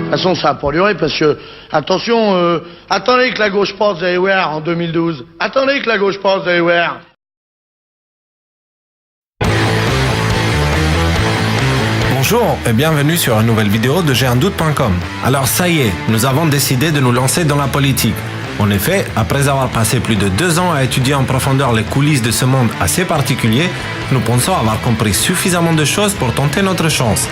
De toute façon, ça n'a pas duré parce que, attention, attendez que la gauche passe everywhere en 2012. Attendez que la gauche passe everywhere. Bonjour et bienvenue sur une nouvelle vidéo de Doute.com. Alors ça y est, nous avons décidé de nous lancer dans la politique. En effet, après avoir passé plus de 2 ans à étudier en profondeur les coulisses de ce monde assez particulier, nous pensons avoir compris suffisamment de choses pour tenter notre chance.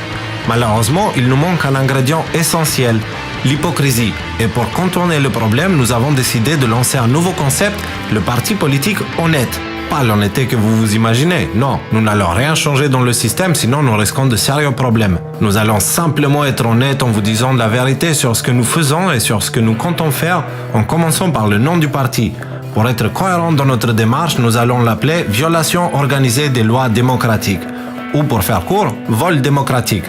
Malheureusement, il nous manque un ingrédient essentiel, l'hypocrisie. Et pour contourner le problème, nous avons décidé de lancer un nouveau concept, le parti politique honnête. Pas l'honnêteté que vous vous imaginez, non, nous n'allons rien changer dans le système, sinon nous risquons de sérieux problèmes. Nous allons simplement être honnêtes en vous disant la vérité sur ce que nous faisons et sur ce que nous comptons faire, en commençant par le nom du parti. Pour être cohérent dans notre démarche, nous allons l'appeler « Violation organisée des lois démocratiques » ou pour faire court, « Vol démocratique ».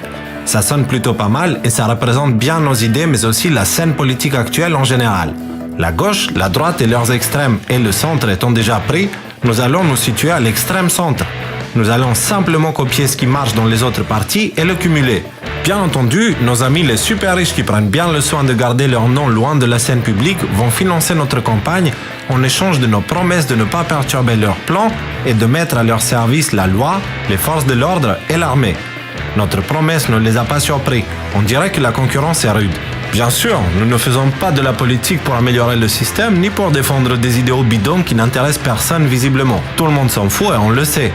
Ça sonne plutôt pas mal et ça représente bien nos idées mais aussi la scène politique actuelle en général. La gauche, la droite et leurs extrêmes et le centre étant déjà pris, nous allons nous situer à l'extrême centre. Nous allons simplement copier ce qui marche dans les autres partis et le cumuler. Bien entendu, nos amis les super riches qui prennent bien le soin de garder leur nom loin de la scène publique vont financer notre campagne en échange de nos promesses de ne pas perturber leurs plans et de mettre à leur service la loi, les forces de l'ordre et l'armée. Notre promesse ne les a pas surpris. On dirait que la concurrence est rude. Bien sûr, nous ne faisons pas de la politique pour améliorer le système, ni pour défendre des idéaux bidons qui n'intéressent personne visiblement. Tout le monde s'en fout et on le sait.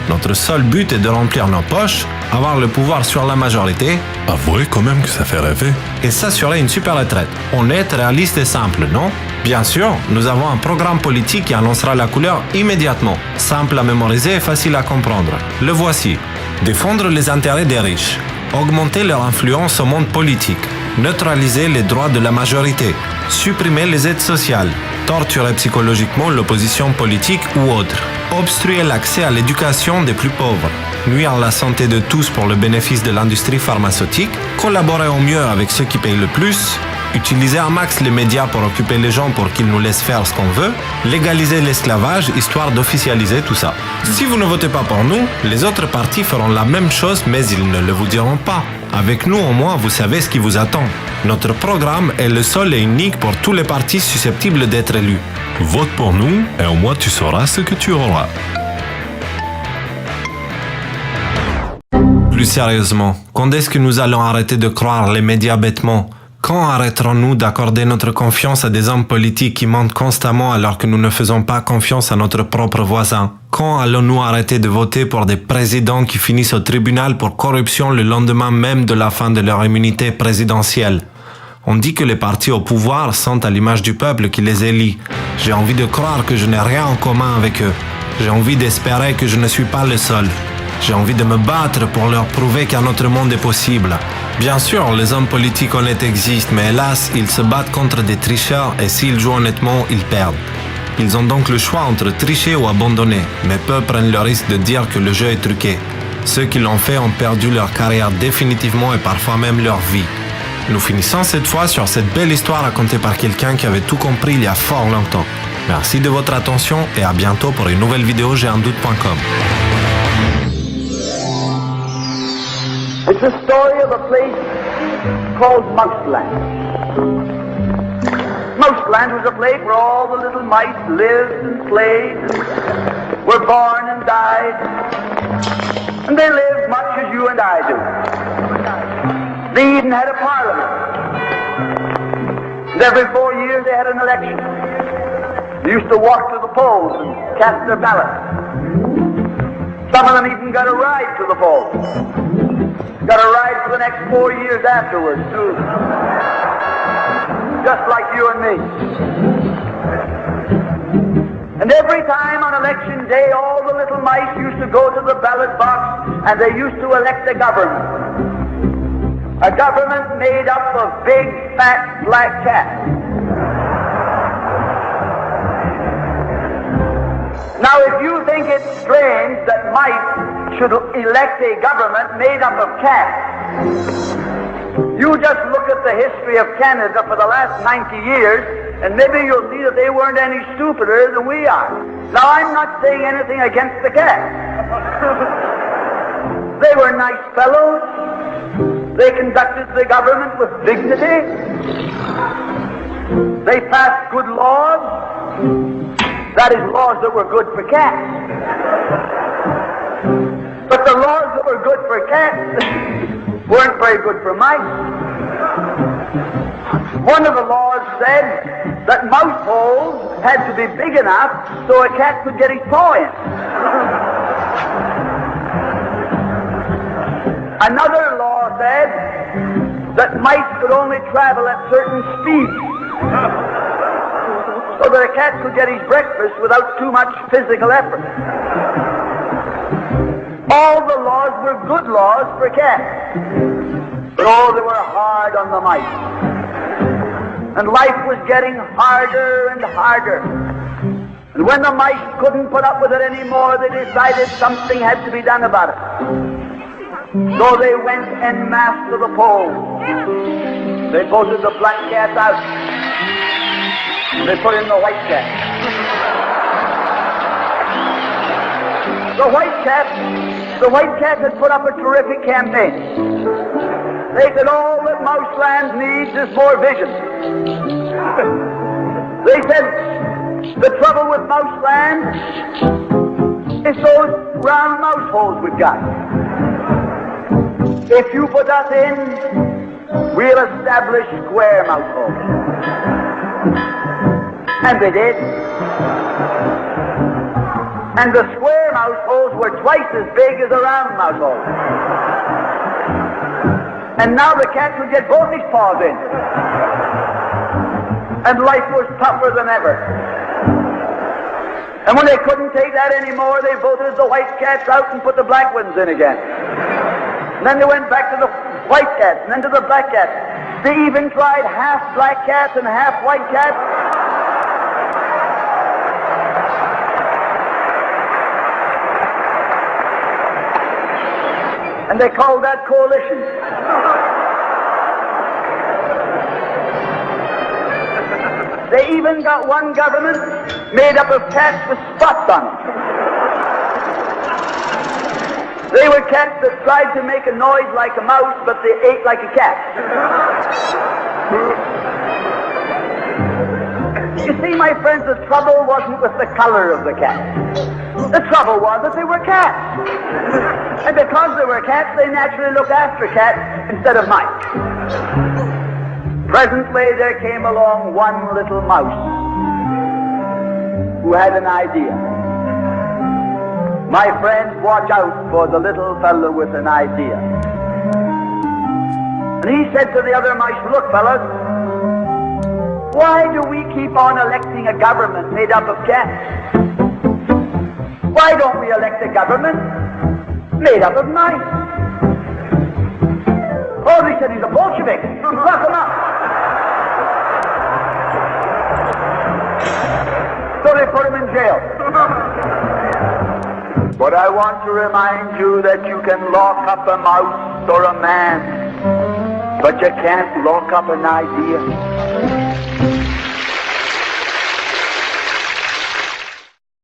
Notre seul but est de remplir nos poches, avoir le pouvoir sur la majorité. Avouez quand même que ça fait rêver. Et s'assurer une super retraite. Honnête, réaliste et simple, non? Bien sûr, nous avons un programme politique qui annoncera la couleur immédiatement. Simple à mémoriser et facile à comprendre. Le voici. Défendre les intérêts des riches. Augmenter leur influence au monde politique. Neutraliser les droits de la majorité. Supprimer les aides sociales. Torturer psychologiquement l'opposition politique ou autre. Obstruer l'accès à l'éducation des plus pauvres. Nuire à la santé de tous pour le bénéfice de l'industrie pharmaceutique. Collaborer au mieux avec ceux qui payent le plus. Utiliser un max les médias pour occuper les gens pour qu'ils nous laissent faire ce qu'on veut. Légaliser l'esclavage, histoire d'officialiser tout ça. Si vous ne votez pas pour nous, les autres partis feront la même chose, mais ils ne le vous diront pas. Avec nous, au moins, vous savez ce qui vous attend. Notre programme est le seul et unique pour tous les partis susceptibles d'être élus. Vote pour nous et au moins tu sauras ce que tu auras. Plus sérieusement, quand est-ce que nous allons arrêter de croire les médias bêtement ? Quand arrêterons-nous d'accorder notre confiance à des hommes politiques qui mentent constamment alors que nous ne faisons pas confiance à notre propre voisin? Quand allons-nous arrêter de voter pour des présidents qui finissent au tribunal pour corruption le lendemain même de la fin de leur immunité présidentielle? On dit que les partis au pouvoir sont à l'image du peuple qui les élit. J'ai envie de croire que je n'ai rien en commun avec eux. J'ai envie d'espérer que je ne suis pas le seul. J'ai envie de me battre pour leur prouver qu'un autre monde est possible. Bien sûr, les hommes politiques honnêtes existent, mais hélas, ils se battent contre des tricheurs et s'ils jouent honnêtement, ils perdent. Ils ont donc le choix entre tricher ou abandonner, mais peu prennent le risque de dire que le jeu est truqué. Ceux qui l'ont fait ont perdu leur carrière définitivement et parfois même leur vie. Nous finissons cette fois sur cette belle histoire racontée par quelqu'un qui avait tout compris il y a fort longtemps. Merci de votre attention et à bientôt pour une nouvelle vidéo Doute.com. It's the story of a place called Mouseland. Mouseland was a place where all the little mice lived and played, were born and died, and they lived much as you and I do. They even had a parliament. And every 4 years they had an election. They used to walk to the polls and cast their ballots. Some of them even got a ride to the polls. Got a ride for the next 4 years afterwards, too. Just like you and me. And every time on election day, all the little mice used to go to the ballot box and they used to elect a government. A government made up of big, fat, black cats. Now, if you think it's strange that mice should elect a government made up of cats, you just look at the history of Canada for the last 90 years, and maybe you'll see that they weren't any stupider than we are. Now, I'm not saying anything against the cats. nice fellows. They conducted the government with dignity. They passed good laws. That is, laws that were good for cats. But the laws that were good for cats weren't very good for mice. One of the laws said that mouse holes had to be big enough so a cat could get his paw in. Another law said that mice could only travel at certain speeds so that a cat could get his breakfast without too much physical effort. All the laws were good laws for cats, but they were hard on the mice. And life was getting harder and harder. And when the mice couldn't put up with it anymore, they decided something had to be done about it. So they went en masse to the polls. They voted the black cat out. They put in the white cat. The white cat had put up a terrific campaign. They said all that Mouseland needs is more vision. They said the trouble with Mouseland is those round mouse holes we've got. If you put us in, we'll establish square mouse holes. And they did. And the square mouse holes were twice as big as the round mouse holes. And now the cat could get both his paws in. And life was tougher than ever. And when they couldn't take that anymore, they voted the white cats out and put the black ones in again. And then they went back to the white cats, and then to the black cats. They even tried half black cats and half white cats. And they called that coalition. They even got one government made up of cats with spots on them. They were cats that tried to make a noise like a mouse, but they ate like a cat. You see, my friends, the trouble wasn't with the color of the cat. The trouble was that they were cats. And because they were cats, they naturally looked after cats instead of mice. Presently, there came along one little mouse who had an idea. My friends, watch out for the little fellow with an idea. And he said to the other mice, look, fellas, why do we keep on electing a government made up of cats? Why don't we elect a government made up of mice? Oh, they said he's a Bolshevik. Lock him up. So they put him in jail. But I want to remind you that you can lock up a mouse or a man, but you can't lock up an idea.